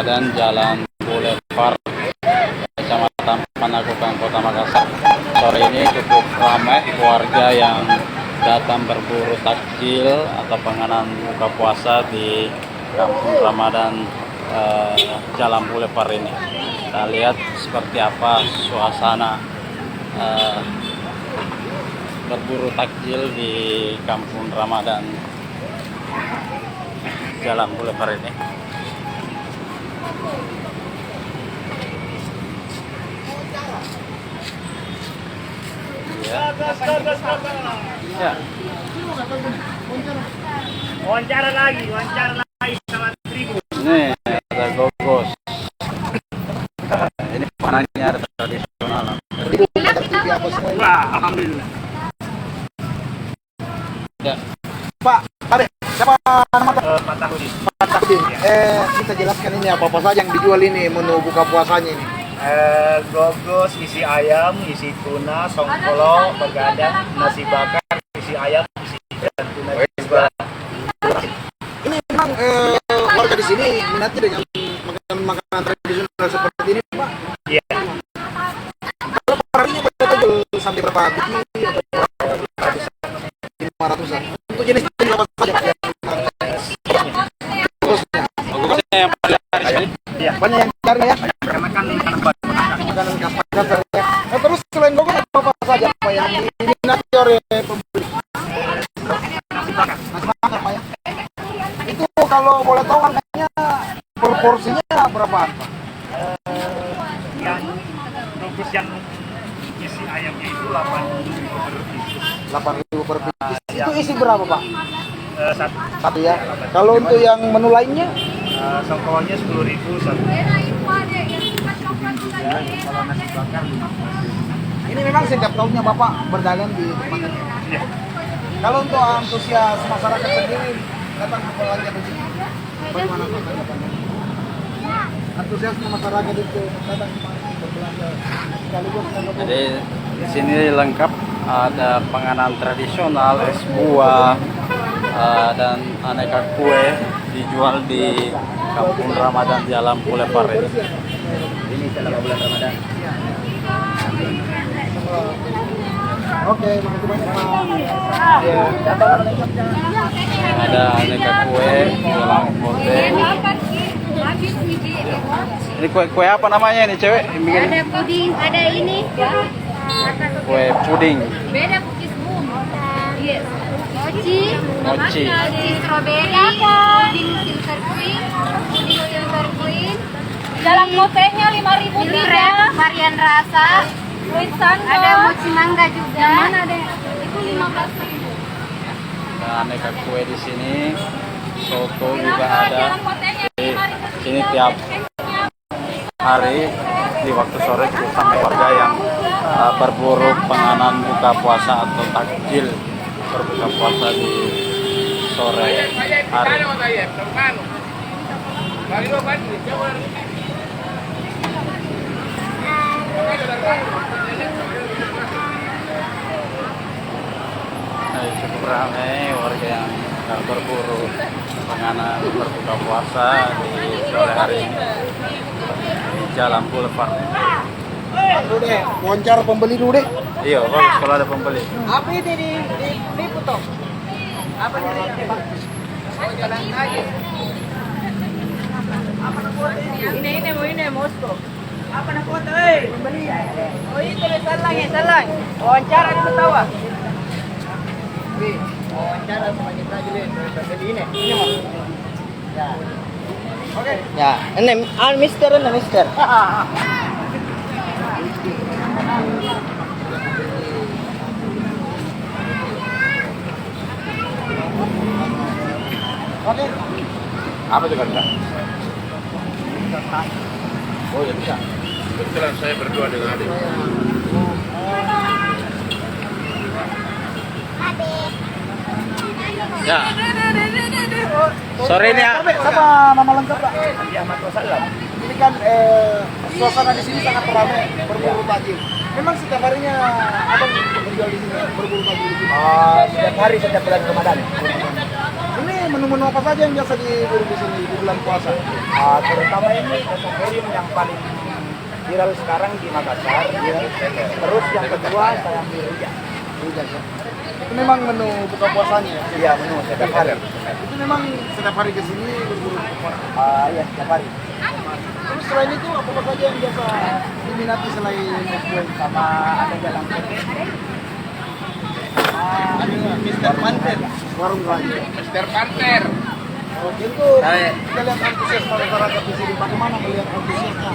Ramadan, Jalan Boulevard, Kecamatan Panakukang, Kota Makassar. Sore ini cukup ramai warga yang datang berburu takjil atau penganan buka puasa di Kampung Ramadan Jalan Boulevard ini. Kita lihat seperti apa suasana berburu takjil di Kampung Ramadan Jalan Boulevard ini. Ya. Ya. Wawancara lagi sama Tribu. Ini ada gogos. Ini panahnya ada tradisional. Wah, alhamdulillah. Ya. Pak, ada siapa nama Pak Tahudi. Pak Tahdi? Kita jelaskan ini apa saja yang dijual ini menu buka puasanya ini. Gogos isi ayam, isi tuna, songkolo, begadang, nasi bakar, isi ayam, isi ikan, tuna juga. Ini memang warga di sini minatnya dengan makanan tradisional seperti ini, Pak. Iya. Kalau perharinya berapa jual sampai berapa biji atau berapa 500-an? Untuk jenis apa saja Pak? Gogosnya yang paling laris ini. Iya. Banyak yang cari ya. Karena kan Makanan khas Makassar ya. Nah, terus selain gogos apa saja Pak yang diminati oleh pembeli? Nasi bakar Pak ya. Itu kalau boleh tahu harganya proporsinya berapaan Pak? yang gogos yang isi ayamnya itu 8.000 per piece. 8.000 per piece. Ya. Itu isi berapa Pak? Satu. Satu ya. Kalau untuk yang menu lainnya? Songkolonya 10.000 satu. Ya, kalau nasi bakar 15.000. Ini memang setiap tahunnya Bapak berdagang di tempat ini. Iya. Kalau untuk antusias masyarakat sendiri datang ke belanja di sini, bagaimana Pak tanggapannya? Antusiasme masyarakat itu datang kemari berbelanja sekaligus dengan Jadi di sini lengkap, ada penganan tradisional, es buah, dan aneka kue dijual di Kampung Ramadan Jalan Boulevard ini. Ini selama bulan Ramadan. Oke, makasih banyak Pak. Ya. Ada aneka kue, gelang pote. Ini kue apa namanya ini cewek? Yang bikin? Ada puding, ada ini. Kue puding. Beda cookies boom. Yes. Mochi, Mochi. strawberry, puding silver queen. Jalan potenya 5.000 ini varian rasa. Fruit sando. Ada mochi mangga juga. Yang mana deh? Itu 15.000. Ada aneka kue di sini. Soto juga ada. Di sini tiap hari di waktu sore cukup sampai warga yang berburu penganan buka puasa atau takjil berbuka puasa di sore hari. Cukup ramai warga yang berburu penganan berbuka puasa di sore hari ini di Jalan Boulevard. Dulu deh, wawancara pembeli dulu deh. Iya, bagus kalau ada pembeli. Apa ini di foto? Apa ini Pak? Jalan aja. Apa nak foto ini? Ini Moskow. Apa nak foto? Pembeli. Oh itu salang. Wawancara di Betawa. Wawancara sama kita dulu pembeli ini. Ini Mas. Ya. Oke. Ya, ini mister. Oke. Apa itu kata? Oh ya bisa. Kebetulan saya berdua dengan adik. Ya. Sore ini ya. Siapa nama lengkap Pak? Andi Ahmad Wasallam. Ini kan suasana di sini sangat ramai berburu takjil. Memang setiap harinya abang menjual di sini berburu takjil di sini. Setiap hari setiap bulan Ramadan. Ini menu-menu apa saja yang biasa diburu di sini di bulan puasa? Terutama ini esoporium yang paling viral sekarang di Makassar. Terus yang kedua saya ambil rujak. Rujak ya. Itu memang menu buka puasanya ya? Iya, menu setiap hari. Itu memang setiap hari ke sini berburu buka puasa. Iya, setiap hari. Terus selain itu apa saja yang biasa diminati selain kue? Sama ada jalan putih. Mister Panter. Warung lagi. Mister Panter. Oh, itu kita lihat antusias masyarakat di sini. Bagaimana melihat antusiasnya?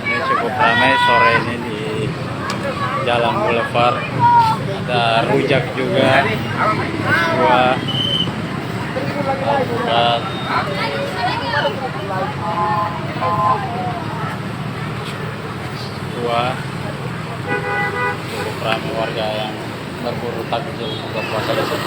Ini cukup ramai sore ini di Jalan Boulevard. Ada rujak juga, buah, alpukat, buah. Cukup ramai warga yang berburu takjil buka puasa di sini.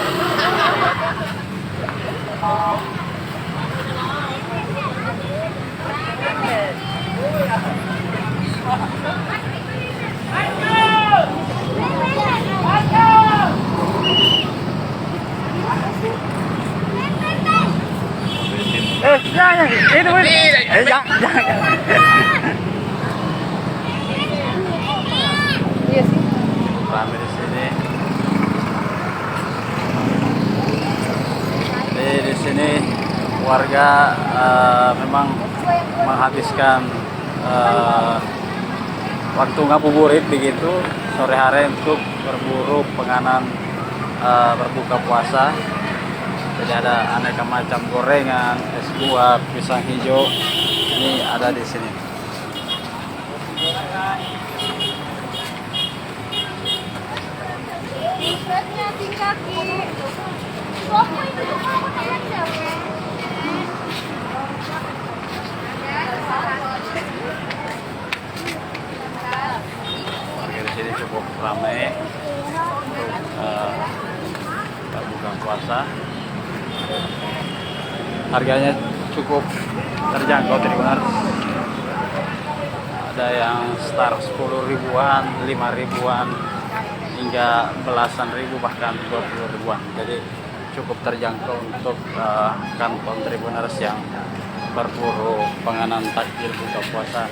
Ramai di sini. Di sini warga memang menghabiskan waktu ngabuburit begitu sore hari untuk berburu penganan berbuka puasa. Jadi ada aneka macam gorengan, es buah, pisang hijau. Ini ada di sini. T-shirtnya tingkat kaki. Warga di sini cukup ramai untuk berbuka puasa. Harganya cukup terjangkau Tribuners. Ada yang start 10 ribuan, 5 ribuan, hingga belasan ribu bahkan 20 ribuan. Jadi cukup terjangkau untuk kantong Tribuners yang berburu penganan takjil buka puasa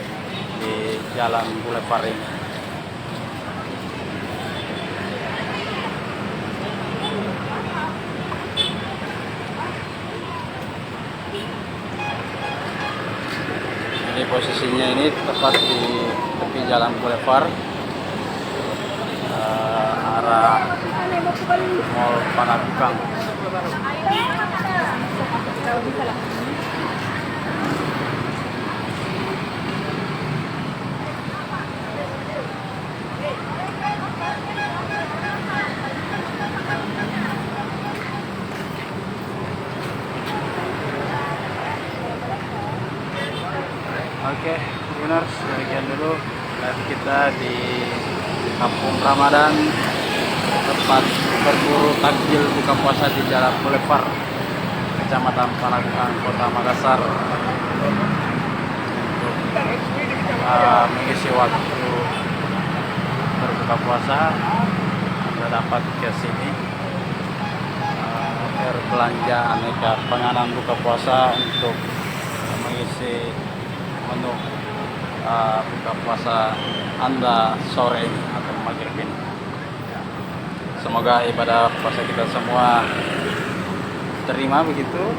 di Jalan Boulevard ini. Ini posisinya ini tepat di tepi Jalan Boulevard, arah Mall Panakukang. Oke, Tribuners, demikian dulu live kita di Kampung Ramadan, tempat berburu takjil buka puasa di Jalan Boulevard, Kecamatan Panakukang, Kota Makassar. Untuk mengisi waktu berbuka puasa, Anda dapat ke sini berbelanja aneka penganan buka puasa untuk mengisi menu buka puasa Anda sore ini atau maghrib ini. Semoga ibadah puasa kita semua terima begitu,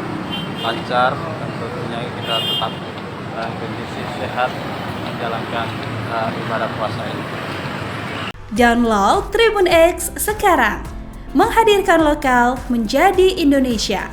lancar, dan tentunya kita tetap dalam kondisi sehat menjalankan ibadah puasa ini. Download Tribun X sekarang, menghadirkan lokal menjadi Indonesia.